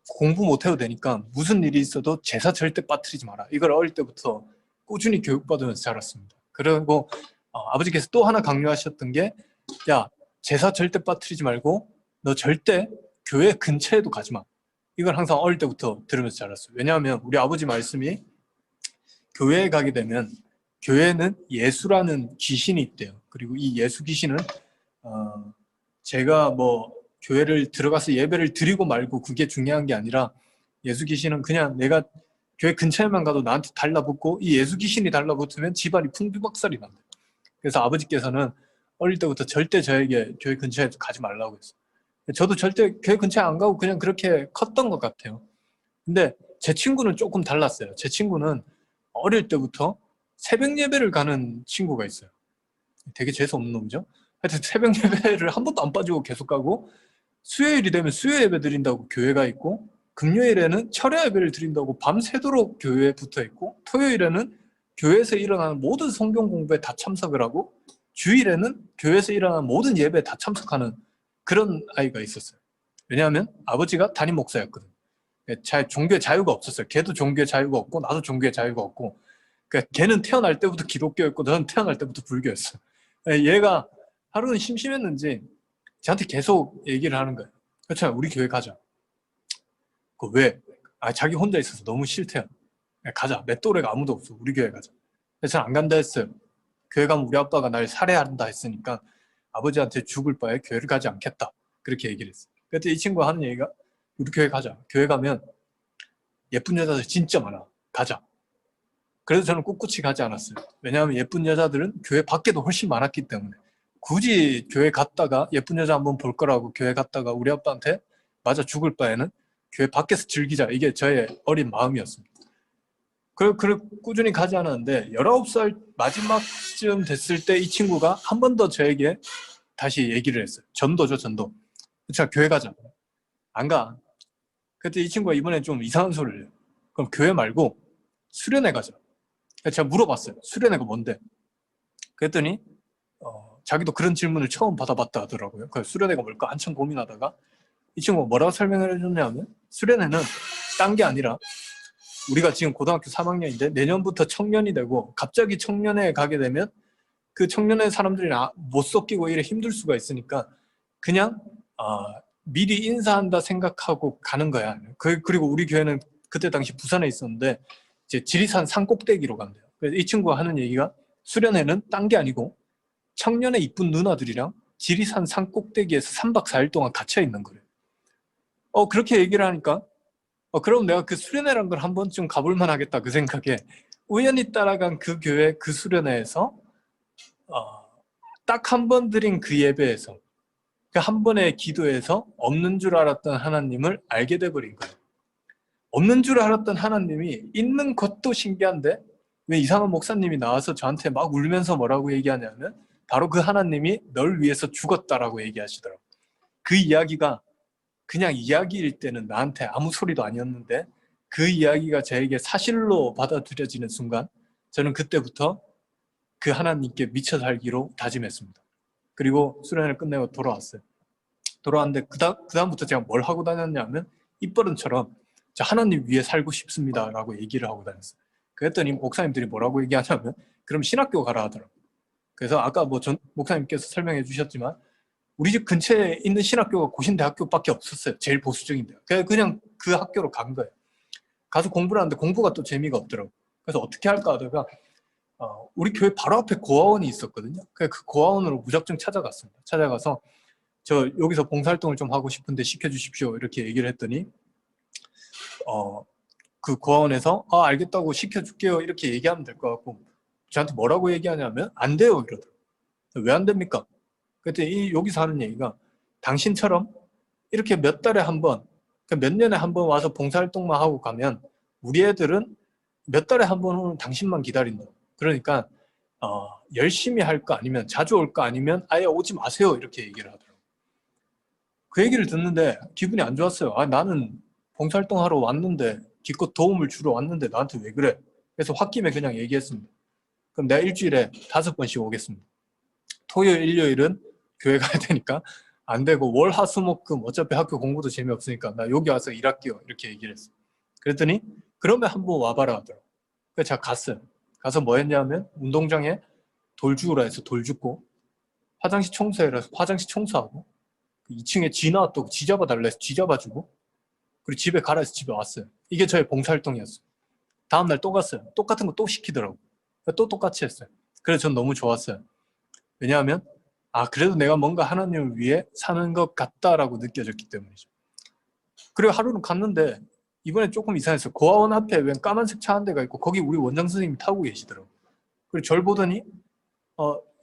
Speaker 2: 공부 못해도 되니까 무슨 일이 있어도 제사 절대 빠뜨리지 마라. 이걸 어릴 때부터 꾸준히 교육받으면서 자랐습니다. 그리고 아버지께서 또 하나 강요하셨던 게 야, 제사 절대 빠뜨리지 말고 너 절대 교회 근처에도 가지 마. 이걸 항상 어릴 때부터 들으면서 자랐어요. 왜냐하면 우리 아버지 말씀이 교회에 가게 되면 교회는 예수라는 귀신이 있대요. 그리고 이 예수 귀신은 제가 뭐 교회를 들어가서 예배를 드리고 말고 그게 중요한 게 아니라 예수 귀신은 그냥 내가 교회 근처에만 가도 나한테 달라붙고 이 예수 귀신이 달라붙으면 집안이 풍비박살이 난대요. 그래서 아버지께서는 어릴 때부터 절대 저에게 교회 근처에 가지 말라고 했어요. 저도 절대 교회 근처에 안 가고 그냥 그렇게 컸던 것 같아요. 근데 제 친구는 조금 달랐어요. 제 친구는 어릴 때부터 새벽 예배를 가는 친구가 있어요. 되게 재수없는 놈이죠. 하여튼 새벽 예배를 한 번도 안 빠지고 계속 가고 수요일이 되면 수요 예배 드린다고 교회가 있고 금요일에는 철야 예배를 드린다고 밤새도록 교회에 붙어 있고 토요일에는 교회에서 일어나는 모든 성경 공부에 다 참석을 하고 주일에는 교회에서 일어나는 모든 예배에 다 참석하는 그런 아이가 있었어요. 왜냐하면 아버지가 담임 목사였거든요. 종교의 자유가 없었어요. 걔도 종교의 자유가 없고 나도 종교의 자유가 없고 그러니까 걔는 태어날 때부터 기독교였고 저는 태어날 때부터 불교였어요. 얘가 하루는 심심했는지 저한테 계속 얘기를 하는 거예요. 그렇잖아, 우리 교회 가자. 왜? 자기 혼자 있어서 너무 싫대요. 가자. 내 또래가 아무도 없어. 우리 교회 가자. 그래서 저는 안 간다 했어요. 교회 가면 우리 아빠가 날 살해한다 했으니까 아버지한테 죽을 바에 교회를 가지 않겠다. 그렇게 얘기를 했어요. 그때 이 친구가 하는 얘기가 우리 교회 가자. 교회 가면 예쁜 여자들 진짜 많아. 가자. 그래서 저는 꿋꿋이 가지 않았어요. 왜냐하면 예쁜 여자들은 교회 밖에도 훨씬 많았기 때문에 굳이 교회 갔다가 예쁜 여자 한번 볼 거라고 교회 갔다가 우리 아빠한테 맞아 죽을 바에는 교회 밖에서 즐기자. 이게 저의 어린 마음이었습니다. 그리고 꾸준히 가지 않았는데 19살 마지막쯤 됐을 때 이 친구가 한 번 더 저에게 다시 얘기를 했어요. 전도죠, 전도. 자, 교회 가자. 안 가. 그때 이 친구가 이번에 좀 이상한 소리를 해요. 그럼 교회 말고 수련회 가자. 제가 물어봤어요. 수련회가 뭔데? 그랬더니 자기도 그런 질문을 처음 받아봤다 하더라고요. 그 수련회가 뭘까 한참 고민하다가 이 친구가 뭐라고 설명을 해줬냐면 수련회는 딴 게 아니라 우리가 지금 고등학교 3학년인데 내년부터 청년이 되고 갑자기 청년회에 가게 되면 그 청년회 사람들이 못 섞이고 이래 힘들 수가 있으니까 그냥 미리 인사한다 생각하고 가는 거야. 그리고 우리 교회는 그때 당시 부산에 있었는데 이제 지리산 산 꼭대기로 간대요. 그래서 이 친구가 하는 얘기가 수련회는 딴 게 아니고 청년의 이쁜 누나들이랑 지리산 산 꼭대기에서 3박 4일 동안 갇혀 있는 거예요. 그렇게 얘기를 하니까 그럼 내가 그 수련회란 걸 한 번쯤 가볼 만하겠다 그 생각에 우연히 따라간 그 교회 그 수련회에서 딱 한 번 드린 그 예배에서 그 한 번의 기도에서 없는 줄 알았던 하나님을 알게 돼버린 거예요. 없는 줄 알았던 하나님이 있는 것도 신기한데 왜 이상한 목사님이 나와서 저한테 막 울면서 뭐라고 얘기하냐면 바로 그 하나님이 널 위해서 죽었다라고 얘기하시더라고요. 그 이야기가 그냥 이야기일 때는 나한테 아무 소리도 아니었는데 그 이야기가 저에게 사실로 받아들여지는 순간 저는 그때부터 그 하나님께 미쳐 살기로 다짐했습니다. 그리고 수련회를 끝내고 돌아왔어요. 돌아왔는데 그다음부터 제가 뭘 하고 다녔냐면 입버릇처럼 저 하나님 위에 살고 싶습니다 라고 얘기를 하고 다녔어요. 그랬더니 목사님들이 뭐라고 얘기하냐면 그럼 신학교 가라 하더라고요. 그래서 아까 뭐 전 목사님께서 설명해 주셨지만 우리 집 근처에 있는 신학교가 고신대학교밖에 없었어요. 제일 보수적인 대학. 그냥 그 학교로 간 거예요. 가서 공부를 하는데 공부가 또 재미가 없더라고요. 그래서 어떻게 할까 하다가 우리 교회 바로 앞에 고아원이 있었거든요. 그 고아원으로 무작정 찾아갔습니다. 찾아가서 저 여기서 봉사활동을 좀 하고 싶은데 시켜주십시오 이렇게 얘기를 했더니 그 고아원에서 알겠다고 시켜줄게요 이렇게 얘기하면 될 것 같고 저한테 뭐라고 얘기하냐면 안 돼요 이러더라고요. 왜 안 됩니까? 그때 여기서 하는 얘기가 당신처럼 이렇게 몇 달에 한 번, 몇 년에 한 번 와서 봉사활동만 하고 가면 우리 애들은 몇 달에 한 번 오는 당신만 기다린다. 그러니까 열심히 할까 아니면 자주 올까 아니면 아예 오지 마세요 이렇게 얘기를 하더라고요. 그 얘기를 듣는데 기분이 안 좋았어요. 나는 봉사활동 하러 왔는데 기껏 도움을 주러 왔는데 나한테 왜 그래? 그래서 홧김에 그냥 얘기했습니다. 그럼 내가 일주일에 5번씩 오겠습니다. 토요일, 일요일은 교회 가야 되니까 안 되고 월, 화, 수, 목, 금 어차피 학교 공부도 재미없으니까 나 여기 와서 일할게요 이렇게 얘기를 했어요. 그랬더니 그러면 한번 와봐라 하더라고요. 그래서 제가 갔어요. 가서 뭐 했냐면 운동장에 돌 주우라 해서 돌 줍고 화장실 청소해라 해서 화장실 청소하고 2층에 쥐 나왔다고 쥐 잡아달라 해서 쥐 잡아주고 그리고 집에 가라 해서 집에 왔어요. 이게 저의 봉사활동이었어요. 다음날 또 갔어요. 똑같은 거 또 시키더라고요. 또 똑같이 했어요. 그래서 전 너무 좋았어요. 왜냐하면 그래도 내가 뭔가 하나님을 위해 사는 것 같다라고 느껴졌기 때문이죠. 그리고 하루는 갔는데 이번에 조금 이상했어요. 고아원 앞에 웬 까만색 차 한 대가 있고 거기 우리 원장 선생님이 타고 계시더라고요. 그리고 절 보더니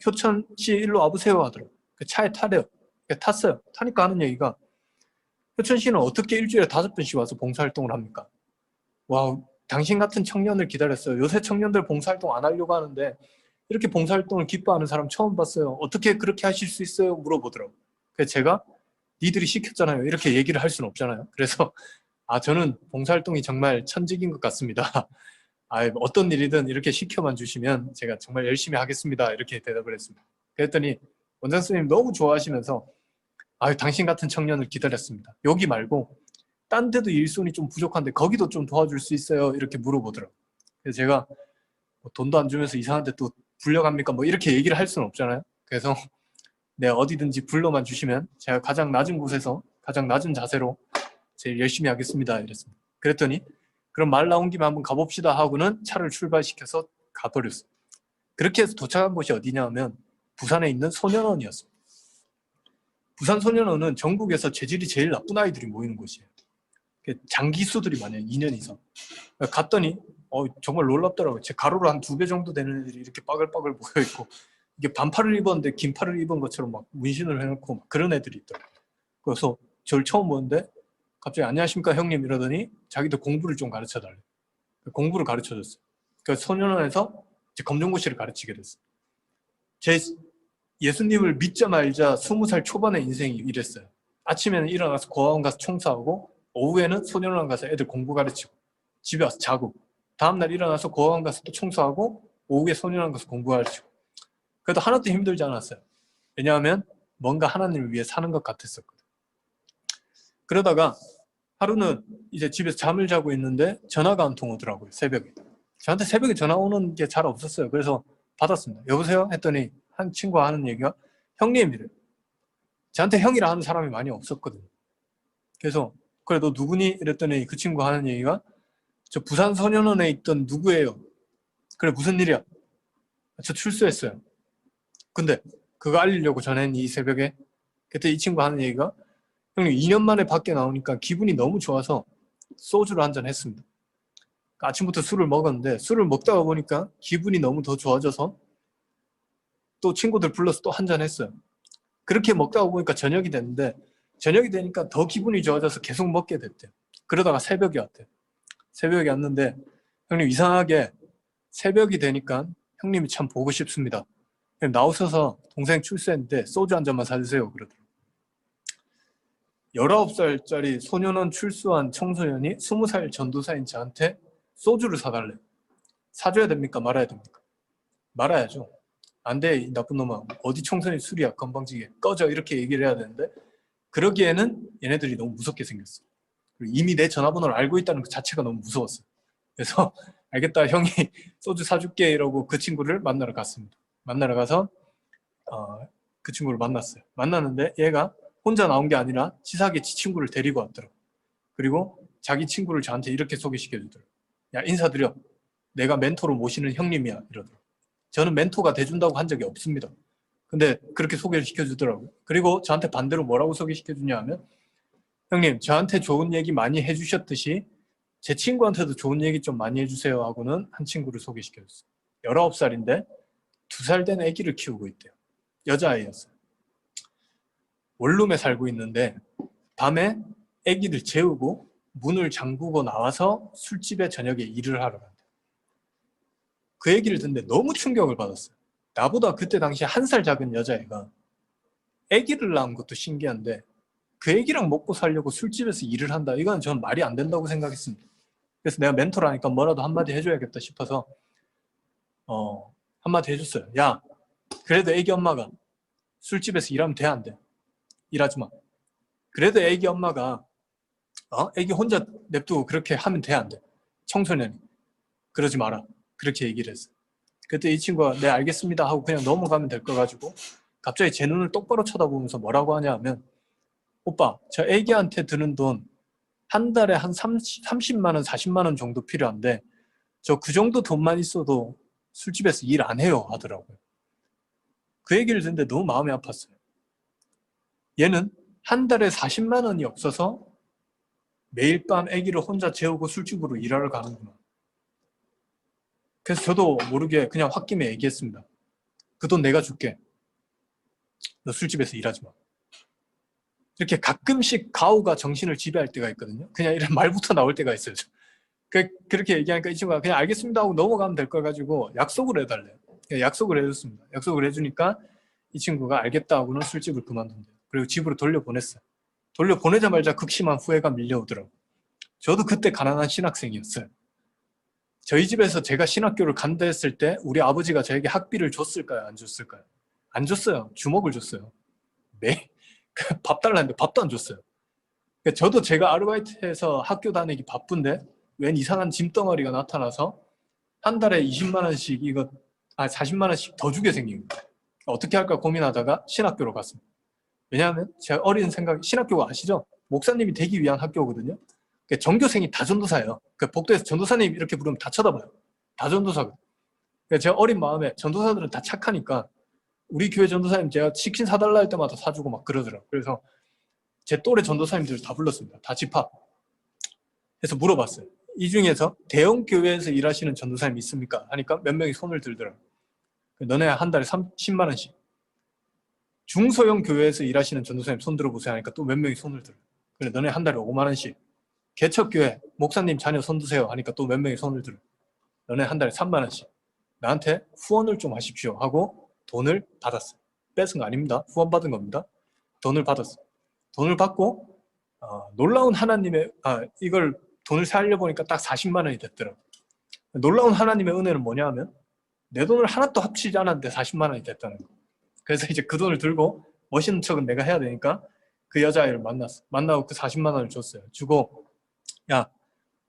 Speaker 2: 효천 씨 일로 와보세요 하더라고요. 그 차에 타래요. 탔어요. 타니까 하는 얘기가 효천 씨는 어떻게 일주일에 5번씩 와서 봉사활동을 합니까? 와, 당신 같은 청년을 기다렸어요. 요새 청년들 봉사활동 안 하려고 하는데 이렇게 봉사활동을 기뻐하는 사람 처음 봤어요. 어떻게 그렇게 하실 수 있어요? 물어보더라고요. 그래서 제가 니들이 시켰잖아요. 이렇게 얘기를 할 수는 없잖아요. 그래서 저는 봉사활동이 정말 천직인 것 같습니다. 어떤 일이든 이렇게 시켜만 주시면 제가 정말 열심히 하겠습니다. 이렇게 대답을 했습니다. 그랬더니 원장 선생님 너무 좋아하시면서 당신 같은 청년을 기다렸습니다. 여기 말고 딴 데도 일손이 좀 부족한데 거기도 좀 도와줄 수 있어요? 이렇게 물어보더라고요. 그래서 제가 돈도 안 주면서 이상한 데 또 불려갑니까? 뭐 이렇게 얘기를 할 수는 없잖아요. 그래서 네, 어디든지 불러만 주시면 제가 가장 낮은 곳에서 가장 낮은 자세로 제일 열심히 하겠습니다. 이랬습니다. 그랬더니 그럼 말 나온 김에 한번 가봅시다 하고는 차를 출발시켜서 가버렸어요. 그렇게 해서 도착한 곳이 어디냐 하면 부산에 있는 소년원이었습니다. 부산 소년원은 전국에서 재질이 제일 나쁜 아이들이 모이는 곳이에요. 장기수들이 많아요. 2년 이상. 갔더니 정말 놀랍더라고요. 제 가로로 한 2배 정도 되는 애들이 이렇게 빠글빠글 모여있고 이게 반팔을 입었는데 긴팔을 입은 것처럼 막 문신을 해놓고 막 그런 애들이 있더라고요. 그래서 저를 처음 보는데 갑자기 안녕하십니까 형님 이러더니 자기도 공부를 좀 가르쳐달래. 공부를 가르쳐줬어요. 그래서 소년원에서 제 검정고시를 가르치게 됐어요. 제 예수님을 믿자 말자 20살 초반의 인생이 이랬어요. 아침에는 일어나서 고아원 가서 청소하고 오후에는 소년원 가서 애들 공부 가르치고 집에 와서 자고 다음날 일어나서 고아원 가서 또 청소하고 오후에 소년원 가서 공부 가르치고 그래도 하나도 힘들지 않았어요. 왜냐하면 뭔가 하나님을 위해 사는 것 같았었거든요. 그러다가 하루는 이제 집에서 잠을 자고 있는데 전화가 한 통 오더라고요. 새벽에. 저한테 새벽에 전화 오는 게 잘 없었어요. 그래서 받았습니다. 여보세요? 했더니 한 친구가 하는 얘기가 형님 이래요. 저한테 형이라 하는 사람이 많이 없었거든요. 그래서 그래 너 누구니? 이랬더니 그 친구가 하는 얘기가 저 부산 소년원에 있던 누구예요? 그래 무슨 일이야? 저 출소했어요. 근데 그거 알리려고 전화했니 이 새벽에? 그때 이 친구 하는 얘기가 형님 2년 만에 밖에 나오니까 기분이 너무 좋아서 소주를 한 잔 했습니다. 아침부터 술을 먹었는데 술을 먹다가 보니까 기분이 너무 더 좋아져서 또 친구들 불러서 또 한 잔 했어요. 그렇게 먹다가 보니까 저녁이 됐는데 저녁이 되니까 더 기분이 좋아져서 계속 먹게 됐대요. 그러다가 새벽이 왔대요. 새벽이 왔는데 형님 이상하게 새벽이 되니까 형님이 참 보고 싶습니다. 나오셔서 동생 출세했는데 소주 한 잔만 사주세요 그러더라고요. 19살짜리 소년원 출소한 청소년이 20살 전도사인 저한테 소주를 사달래요. 사줘야 됩니까? 말아야 됩니까? 말아야죠. 안 돼, 이 나쁜 놈아. 어디 청소년이 술이야, 건방지게. 꺼져, 이렇게 얘기를 해야 되는데 그러기에는 얘네들이 너무 무섭게 생겼어. 그리고 이미 내 전화번호를 알고 있다는 그 자체가 너무 무서웠어요. 그래서 알겠다, 형이 소주 사줄게 이러고 그 친구를 만나러 갔습니다. 만나러 가서 그 친구를 만났어요. 만났는데 얘가 혼자 나온 게 아니라 치사하게 지 친구를 데리고 왔더라고요. 그리고 자기 친구를 저한테 이렇게 소개시켜 주더라고요. 야, 인사드려. 내가 멘토로 모시는 형님이야. 이러더라고요. 저는 멘토가 돼준다고 한 적이 없습니다. 근데 그렇게 소개를 시켜주더라고요. 그리고 저한테 반대로 뭐라고 소개시켜주냐 하면 형님, 저한테 좋은 얘기 많이 해주셨듯이 제 친구한테도 좋은 얘기 좀 많이 해주세요 하고는 한 친구를 소개시켜줬어요. 19살인데 2살 된 아기를 키우고 있대요. 여자아이였어요. 원룸에 살고 있는데 밤에 아기를 재우고 문을 잠그고 나와서 술집에 저녁에 일을 하러 간대요. 그 얘기를 듣는데 너무 충격을 받았어요. 나보다 그때 당시에 1살 작은 여자애가 아기를 낳은 것도 신기한데 그 애기랑 먹고 살려고 술집에서 일을 한다. 이건 저는 말이 안 된다고 생각했습니다. 그래서 내가 멘토라니까 뭐라도 한마디 해줘야겠다 싶어서 한마디 해줬어요. 야, 그래도 애기 엄마가 술집에서 일하면 돼, 안 돼? 일하지 마. 그래도 애기 엄마가 애기 혼자 냅두고 그렇게 하면 돼, 안 돼? 청소년이. 그러지 마라. 그렇게 얘기를 했어요. 그때 이 친구가 네 알겠습니다 하고 그냥 넘어가면 될 거 가지고 갑자기 제 눈을 똑바로 쳐다보면서 뭐라고 하냐 하면 오빠, 저 애기한테 드는 돈 한 달에 한 30만 원, 40만 원 정도 필요한데 저 그 정도 돈만 있어도 술집에서 일 안 해요 하더라고요. 그 얘기를 듣는데 너무 마음이 아팠어요. 얘는 한 달에 40만 원이 없어서 매일 밤 아기를 혼자 재우고 술집으로 일하러 가는구나. 그래서 저도 모르게 그냥 홧김에 얘기했습니다. 그 돈 내가 줄게. 너 술집에서 일하지 마. 이렇게 가끔씩 가오가 정신을 지배할 때가 있거든요. 그냥 이런 말부터 나올 때가 있어요. 그렇게 얘기하니까 이 친구가 그냥 알겠습니다 하고 넘어가면 될 걸 가지고 약속을 해달래요. 약속을 해줬습니다. 약속을 해주니까 이 친구가 알겠다 하고는 술집을 그만둔대요. 그리고 집으로 돌려보냈어요. 돌려보내자마자 극심한 후회가 밀려오더라고요. 저도 그때 가난한 신학생이었어요. 저희 집에서 제가 신학교를 간다 했을 때 우리 아버지가 저에게 학비를 줬을까요? 안 줬을까요? 안 줬어요. 주먹을 줬어요. 네? 밥 달라는데 밥도 안 줬어요. 저도 제가 아르바이트해서 학교 다니기 바쁜데 웬 이상한 짐덩어리가 나타나서 한 달에 20만 원씩 40만 원씩 더 주게 생긴 거예요. 어떻게 할까 고민하다가 신학교로 갔습니다. 왜냐하면 제가 어린 생각, 신학교가 아시죠? 목사님이 되기 위한 학교거든요. 전교생이 다 전도사예요. 복도에서 전도사님 이렇게 부르면 다 쳐다봐요. 다 전도사거든요. 제가 어린 마음에 전도사들은 다 착하니까 우리 교회 전도사님 제가 치킨 사달라 할 때마다 사주고 막 그러더라고요. 그래서 제 또래 전도사님들 다 불렀습니다. 다 집합. 해서 물어봤어요. 이 중에서 대형 교회에서 일하시는 전도사님 있습니까? 하니까 몇 명이 손을 들더라고요. 너네 한 달에 30만 원씩. 중소형 교회에서 일하시는 전도사님 손 들어보세요 하니까 또 몇 명이 손을 들어요. 그래 너네 한 달에 5만 원씩. 개척교회 목사님 자녀 손 드세요 하니까 또 몇 명이 손을 들어요. 너네 한 달에 3만 원씩. 나한테 후원을 좀 하십시오 하고 돈을 받았어요. 뺏은 거 아닙니다. 후원 받은 겁니다. 돈을 받았어요. 돈을 받고 놀라운 하나님의 이걸 돈을 살려보니까 딱 40만 원이 됐더라고요. 놀라운 하나님의 은혜는 뭐냐 하면 내 돈을 하나도 합치지 않았는데 40만 원이 됐다는 거예요. 그래서 이제 그 돈을 들고 멋있는 척은 내가 해야 되니까 그 여자아이를 만났어. 만나고 그 40만 원을 줬어요. 주고 야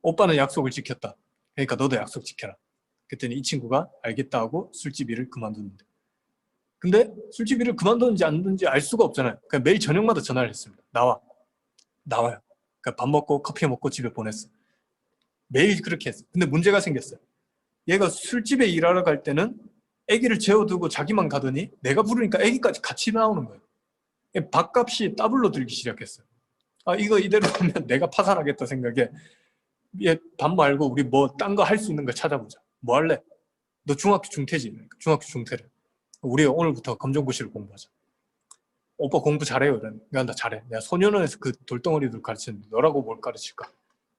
Speaker 2: 오빠는 약속을 지켰다. 그러니까 너도 약속 지켜라. 그랬더니 이 친구가 알겠다 하고 술집 일을 그만두는데 근데 술집 일을 그만두는지 안 두는지 알 수가 없잖아요. 그러니까 매일 저녁마다 전화를 했습니다. 나와요. 그러니까 밥 먹고 커피 먹고 집에 보냈어. 매일 그렇게 했어. 근데 문제가 생겼어요. 얘가 술집에 일하러 갈 때는 아기를 재워두고 자기만 가더니 내가 부르니까 아기까지 같이 나오는 거예요. 밥값이 더블로 들기 시작했어요. 아, 이거 이대로 하면 내가 파산하겠다 생각에 얘 밥 말고 우리 뭐 딴 거 할 수 있는 거 찾아보자. 뭐 할래? 너 중학교 중퇴지? 중학교 중퇴래. 우리 오늘부터 검정고시를 공부하자. 오빠 공부 잘해요. 그러니까 나 잘해. 내가 소년원에서 그 돌덩어리들 가르치는데 너라고 뭘 가르칠까?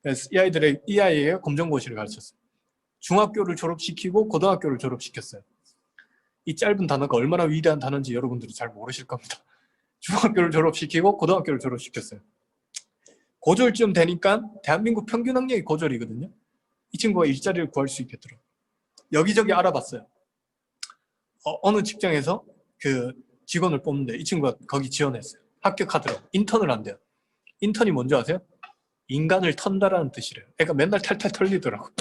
Speaker 2: 그래서 이 아이에게 검정고시를 가르쳤어요. 중학교를 졸업시키고 고등학교를 졸업시켰어요. 이 짧은 단어가 얼마나 위대한 단어인지 여러분들이 잘 모르실 겁니다. 중학교를 졸업시키고 고등학교를 졸업시켰어요. 고졸쯤 되니까 대한민국 평균 학력이 고졸이거든요. 이 친구가 일자리를 구할 수 있겠더라고요. 여기저기 알아봤어요. 어느 직장에서 그 직원을 뽑는데 이 친구가 거기 지원했어요. 합격하더라고요. 인턴을 한대요. 인턴이 뭔지 아세요? 인간을 턴다라는 뜻이래요. 그러니까 맨날 탈탈 털리더라고요.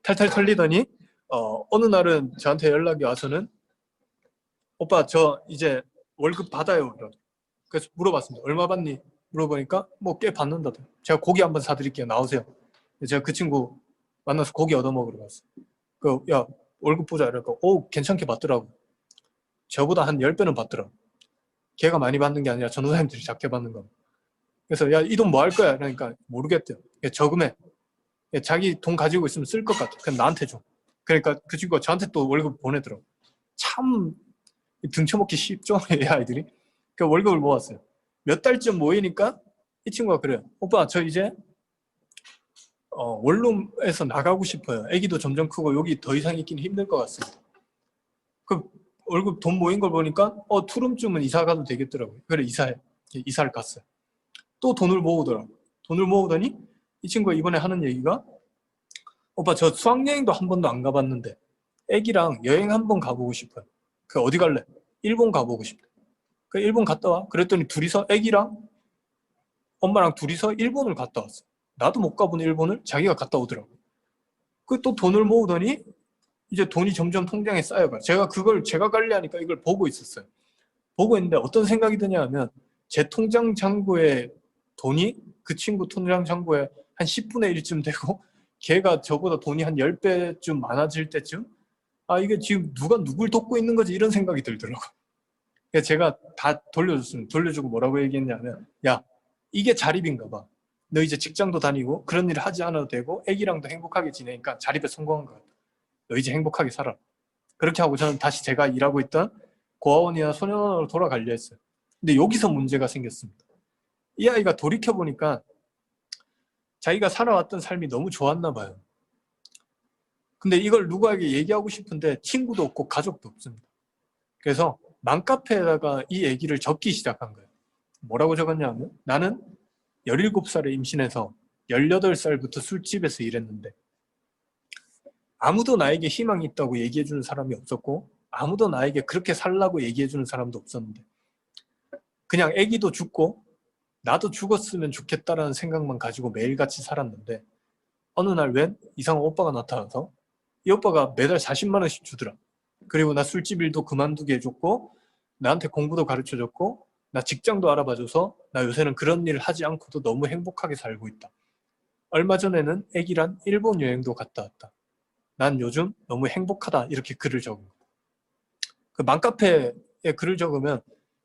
Speaker 2: 탈탈 털리더니 어느 날은 저한테 연락이 와서는 오빠 저 이제 월급 받아요. 그래서 물어봤습니다. 얼마 받니? 물어보니까 뭐 꽤 받는다더라고요. 제가 고기 한번 사드릴게요. 나오세요. 제가 그 친구 만나서 고기 얻어먹으러 갔어요. 야 월급 보자 이러니까 괜찮게 받더라고. 저보다 한 10배는 받더라고. 걔가 많이 받는 게 아니라 전도사님들이 작게 받는 거. 그래서 야 이 돈 뭐 할 거야? 그러니까 모르겠대요. 저금해. 자기 돈 가지고 있으면 쓸 것 같아. 그냥 나한테 줘. 그러니까 그 친구가 저한테 또 월급 보내더라고. 참 등쳐먹기 쉽죠? 이 아이들이. 그 월급을 모았어요. 몇 달쯤 모이니까 이 친구가 그래요. 오빠 저 이제 원룸에서 나가고 싶어요. 아기도 점점 크고 여기 더 이상 있기는 힘들 것 같습니다. 그 월급 돈 모인 걸 보니까 투룸쯤은 이사 가도 되겠더라고요. 그래 이사를 갔어요. 또 돈을 모으더라고요. 돈을 모으더니 이 친구가 이번에 하는 얘기가 오빠 저 수학여행도 한 번도 안 가봤는데 아기랑 여행 한 번 가보고 싶어요. 그 어디 갈래? 일본 가보고 싶대. 그 일본 갔다 와. 그랬더니 둘이서 아기랑 엄마랑 둘이서 일본을 갔다 왔어. 나도 못 가본 일본을 자기가 갔다 오더라고. 그 또 돈을 모으더니 이제 돈이 점점 통장에 쌓여가. 제가 관리하니까 이걸 보고 있었어요. 보고 있는데 어떤 생각이 드냐 하면 제 통장 잔고에 돈이 그 친구 통장 잔고에 한 10분의 1쯤 되고 걔가 저보다 돈이 한 10배쯤 많아질 때쯤 이게 지금 누가 누굴 돕고 있는 거지 이런 생각이 들더라고요. 그래서 제가 다 돌려주고 뭐라고 얘기했냐면 야 이게 자립인가 봐. 너 이제 직장도 다니고 그런 일을 하지 않아도 되고 애기랑도 행복하게 지내니까 자립에 성공한 것 같다. 너 이제 행복하게 살아. 그렇게 하고 저는 다시 제가 일하고 있던 고아원이나 소년원으로 돌아가려 했어요. 근데 여기서 문제가 생겼습니다. 이 아이가 돌이켜보니까 자기가 살아왔던 삶이 너무 좋았나 봐요. 근데 이걸 누구에게 얘기하고 싶은데 친구도 없고 가족도 없습니다. 그래서 맘카페에다가 이 얘기를 적기 시작한 거예요. 뭐라고 적었냐면 나는 17살에 임신해서 18살부터 술집에서 일했는데 아무도 나에게 희망이 있다고 얘기해주는 사람이 없었고 아무도 나에게 그렇게 살라고 얘기해주는 사람도 없었는데 그냥 아기도 죽고 나도 죽었으면 좋겠다라는 생각만 가지고 매일같이 살았는데 어느 날 웬 이상한 오빠가 나타나서 이 오빠가 매달 40만 원씩 주더라. 그리고 나 술집 일도 그만두게 해줬고 나한테 공부도 가르쳐줬고 나 직장도 알아봐줘서 나 요새는 그런 일을 하지 않고도 너무 행복하게 살고 있다. 얼마 전에는 애기랑 일본 여행도 갔다 왔다. 난 요즘 너무 행복하다. 이렇게 글을 적은 거야. 그 맘카페에 글을 적으면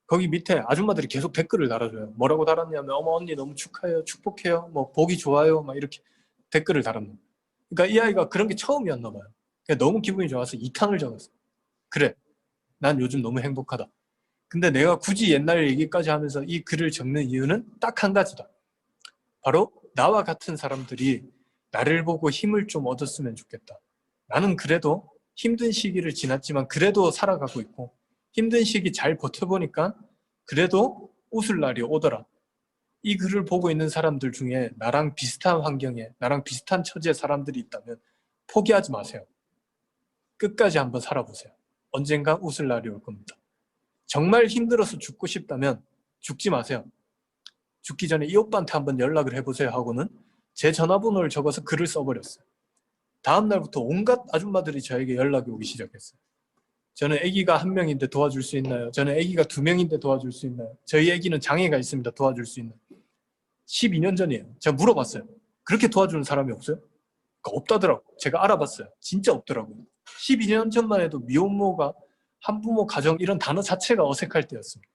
Speaker 2: 거기 밑에 아줌마들이 계속 댓글을 달아줘요. 뭐라고 달았냐면 어머 언니 너무 축하해요. 축복해요. 뭐 보기 좋아요. 막 이렇게 댓글을 달았는. 그러니까 이 아이가 그런 게 처음이었나 봐요. 그러니까 너무 기분이 좋아서 2칸을 적었어. 그래. 난 요즘 너무 행복하다. 근데 내가 굳이 옛날 얘기까지 하면서 이 글을 적는 이유는 딱 한 가지다. 바로 나와 같은 사람들이 나를 보고 힘을 좀 얻었으면 좋겠다. 나는 그래도 힘든 시기를 지났지만 그래도 살아가고 있고 힘든 시기 잘 버텨보니까 그래도 웃을 날이 오더라. 이 글을 보고 있는 사람들 중에 나랑 비슷한 환경에 나랑 비슷한 처지의 사람들이 있다면 포기하지 마세요. 끝까지 한번 살아보세요. 언젠가 웃을 날이 올 겁니다. 정말 힘들어서 죽고 싶다면 죽지 마세요. 죽기 전에 이 오빠한테 한번 연락을 해보세요 하고는 제 전화번호를 적어서 글을 써버렸어요. 다음 날부터 온갖 아줌마들이 저에게 연락이 오기 시작했어요. 저는 아기가 1명인데 도와줄 수 있나요? 저는 아기가 2명인데 도와줄 수 있나요? 저희 아기는 장애가 있습니다. 도와줄 수 있나요? 12년 전이에요. 제가 물어봤어요. 그렇게 도와주는 사람이 없어요? 없다더라고. 제가 알아봤어요. 진짜 없더라고요. 12년 전만 해도 미혼모가 한부모 가정 이런 단어 자체가 어색할 때였습니다.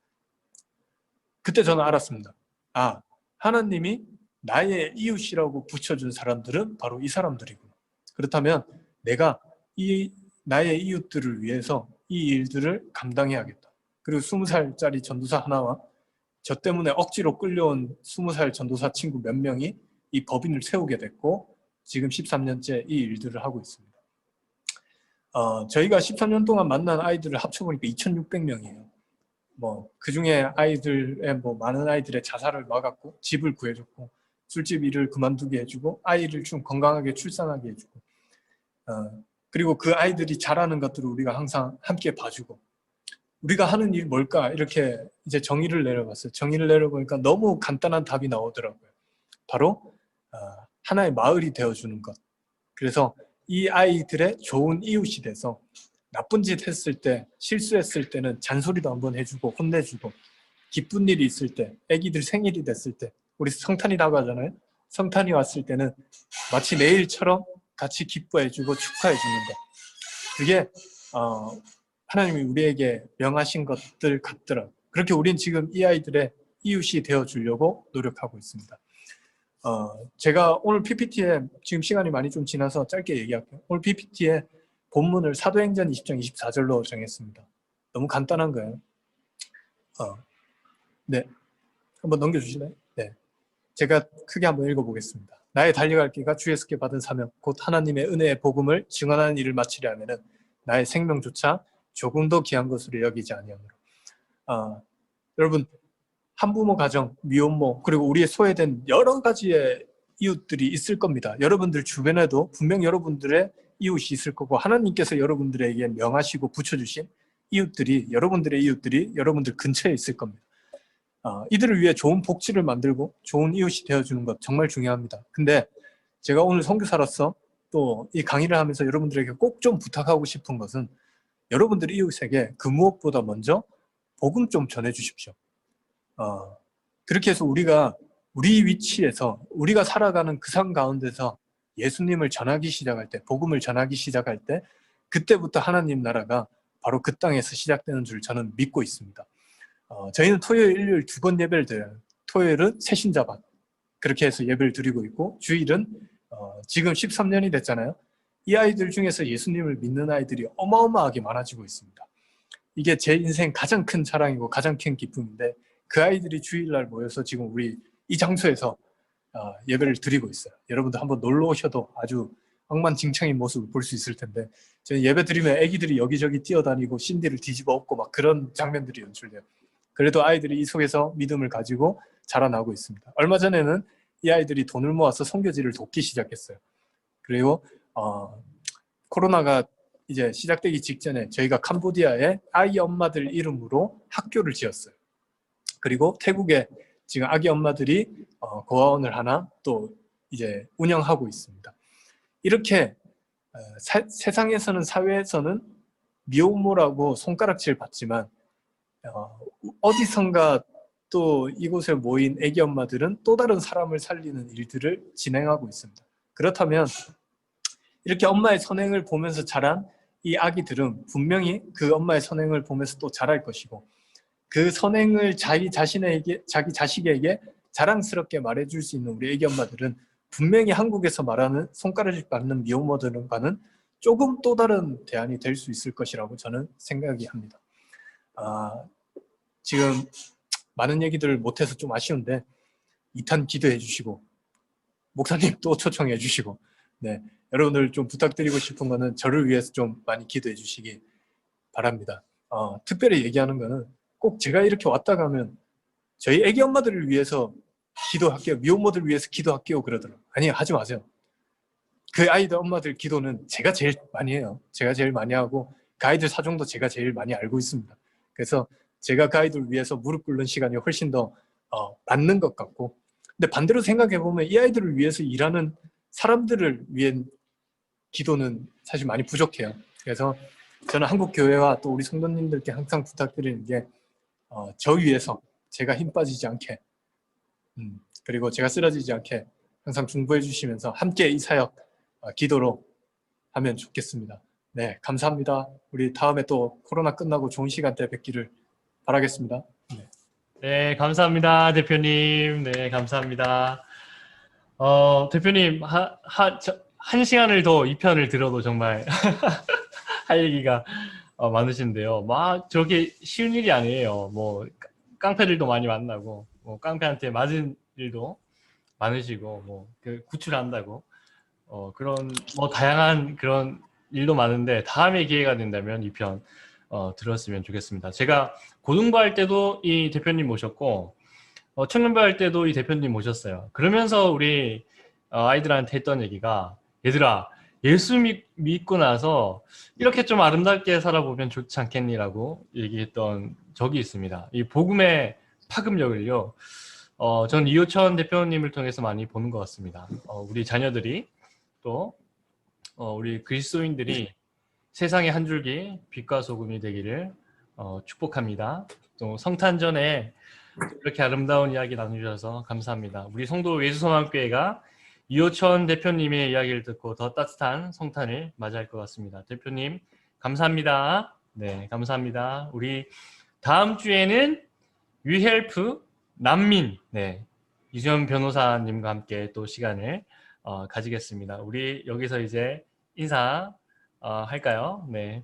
Speaker 2: 그때 저는 알았습니다. 아, 하나님이 나의 이웃이라고 붙여준 사람들은 바로 이 사람들이구나. 그렇다면 내가 이 나의 이웃들을 위해서 이 일들을 감당해야겠다. 그리고 20살짜리 전도사 하나와 저 때문에 억지로 끌려온 20살 전도사 친구 몇 명이 이 법인을 세우게 됐고 지금 13년째 이 일들을 하고 있습니다. 저희가 13년 동안 만난 아이들을 합쳐보니까 2,600명이에요. 그 중에 아이들의 많은 아이들의 자살을 막았고 집을 구해줬고 술집 일을 그만두게 해주고 아이를 좀 건강하게 출산하게 해주고 그리고 그 아이들이 잘하는 것들을 우리가 항상 함께 봐주고 우리가 하는 일 뭘까 이렇게 이제 정의를 내려봤어요. 정의를 내려보니까 너무 간단한 답이 나오더라고요. 바로 하나의 마을이 되어주는 것. 그래서 이 아이들의 좋은 이웃이 돼서 나쁜 짓 했을 때, 실수했을 때는 잔소리도 한번 해주고 혼내주고 기쁜 일이 있을 때, 아기들 생일이 됐을 때 우리 성탄이라고 하잖아요. 성탄이 왔을 때는 마치 내일처럼 같이 기뻐해주고 축하해주는 것. 그게 하나님이 우리에게 명하신 것들 같더라고요. 그렇게 우린 지금 이 아이들의 이웃이 되어주려고 노력하고 있습니다. 제가 오늘 PPT에 지금 시간이 많이 좀 지나서 짧게 얘기할게요. 오늘 PPT에 본문을 사도행전 20장 24절로 정했습니다. 너무 간단한 거예요. 네, 한번 넘겨주실래요? 네, 제가 크게 한번 읽어보겠습니다. 나의 달려갈 길과 주 예수께 받은 사명 곧 하나님의 은혜의 복음을 증언하는 일을 마치려 하면은 나의 생명조차 조금도 귀한 것으로 여기지 아니하노라. 여러분 한부모 가정, 미혼모 그리고 우리의 소외된 여러 가지의 이웃들이 있을 겁니다. 여러분들 주변에도 분명 여러분들의 이웃이 있을 거고 하나님께서 여러분들에게 명하시고 붙여주신 이웃들이 여러분들의 이웃들이 여러분들 근처에 있을 겁니다. 이들을 위해 좋은 복지를 만들고 좋은 이웃이 되어주는 것 정말 중요합니다. 근데 제가 오늘 선교사로서 또 이 강의를 하면서 여러분들에게 꼭 좀 부탁하고 싶은 것은 여러분들의 이웃에게 그 무엇보다 먼저 복음 좀 전해주십시오. 그렇게 해서 우리가 우리 위치에서 우리가 살아가는 그 삶 가운데서 예수님을 전하기 시작할 때 복음을 전하기 시작할 때 그때부터 하나님 나라가 바로 그 땅에서 시작되는 줄 저는 믿고 있습니다. 저희는 토요일, 일요일 2번 예배를 드려요. 토요일은 새신자반 그렇게 해서 예배를 드리고 있고 주일은 지금 13년이 됐잖아요. 이 아이들 중에서 예수님을 믿는 아이들이 어마어마하게 많아지고 있습니다. 이게 제 인생 가장 큰 자랑이고 가장 큰 기쁨인데 그 아이들이 주일날 모여서 지금 우리 이 장소에서 예배를 드리고 있어요. 여러분들 한번 놀러 오셔도 아주 엉망진창인 모습을 볼 수 있을 텐데 저는 예배 드리면 아기들이 여기저기 뛰어다니고 신디를 뒤집어 엎고 막 그런 장면들이 연출돼요. 그래도 아이들이 이 속에서 믿음을 가지고 자라나고 있습니다. 얼마 전에는 이 아이들이 돈을 모아서 선교지를 돕기 시작했어요. 그리고 코로나가 이제 시작되기 직전에 저희가 캄보디아에 아이 엄마들 이름으로 학교를 지었어요. 그리고 태국에 지금 아기 엄마들이 고아원을 하나 또 이제 운영하고 있습니다. 이렇게 세상에서는 사회에서는 미혼모라고 손가락질 받지만 어디선가 또 이곳에 모인 아기 엄마들은 또 다른 사람을 살리는 일들을 진행하고 있습니다. 그렇다면 이렇게 엄마의 선행을 보면서 자란 이 아기들은 분명히 그 엄마의 선행을 보면서 또 자랄 것이고 그 선행을 자기 자식에게 자랑스럽게 말해줄 수 있는 우리 아기 엄마들은 분명히 한국에서 말하는 손가락질 받는 미혼모들과는 조금 또 다른 대안이 될 수 있을 것이라고 저는 생각이 합니다. 지금 많은 얘기들을 못해서 좀 아쉬운데 2탄 기도해 주시고 목사님 또 초청해 주시고 네, 여러분들 좀 부탁드리고 싶은 거는 저를 위해서 좀 많이 기도해 주시기 바랍니다. 특별히 얘기하는 거는 꼭 제가 이렇게 왔다 가면 저희 애기 엄마들을 위해서 기도할게요. 미혼모들 위해서 기도할게요. 그러더라고요. 아니요, 하지 마세요. 그 아이들 엄마들 기도는 제가 제일 많이 해요. 제가 제일 많이 하고 그 아이들 사정도 제가 제일 많이 알고 있습니다. 그래서 제가 그 아이들 위해서 무릎 꿇는 시간이 훨씬 더 맞는 것 같고 근데 반대로 생각해 보면 이 아이들을 위해서 일하는 사람들을 위한 기도는 사실 많이 부족해요. 그래서 저는 한국 교회와 또 우리 성도님들께 항상 부탁드리는 게 저 위해서 제가 힘 빠지지 않게 그리고 제가 쓰러지지 않게 항상 중보해 주시면서 함께 이 사역 기도로 하면 좋겠습니다. 네, 감사합니다. 우리 다음에 또 코로나 끝나고 좋은 시간대 뵙기를 바라겠습니다. 네.
Speaker 1: 네, 감사합니다, 대표님. 네, 감사합니다. 대표님, 한 시간을 더 이 편을 들어도 정말 할 얘기가 많으신데요. 막 저게 쉬운 일이 아니에요. 뭐 깡패들도 많이 만나고, 뭐 깡패한테 맞은 일도 많으시고, 뭐그 구출한다고 그런 뭐 다양한 그런 일도 많은데 다음에 기회가 된다면 이 편 들었으면 좋겠습니다. 제가 고등부할 때도 이 대표님 모셨고 청년부할 때도 이 대표님 모셨어요. 그러면서 우리 아이들한테 했던 얘기가 얘들아 예수 믿고 나서 이렇게 좀 아름답게 살아보면 좋지 않겠니라고 얘기했던 적이 있습니다. 이 복음의 파급력을요. 전 이호천 대표님을 통해서 많이 보는 것 같습니다. 우리 자녀들이 또 우리 그리스도인들이 세상의 한 줄기 빛과 소금이 되기를 축복합니다. 또 성탄 전에 이렇게 아름다운 이야기 나누셔서 감사합니다. 우리 성도 예수선한교회가 이호천 대표님의 이야기를 듣고 더 따뜻한 성탄을 맞이할 것 같습니다. 대표님 감사합니다. 네, 감사합니다. 우리 다음 주에는 위헬프 난민 이수연 변호사님과 함께 또 시간을 가지겠습니다. 우리 여기서 이제 인사 할까요? 네.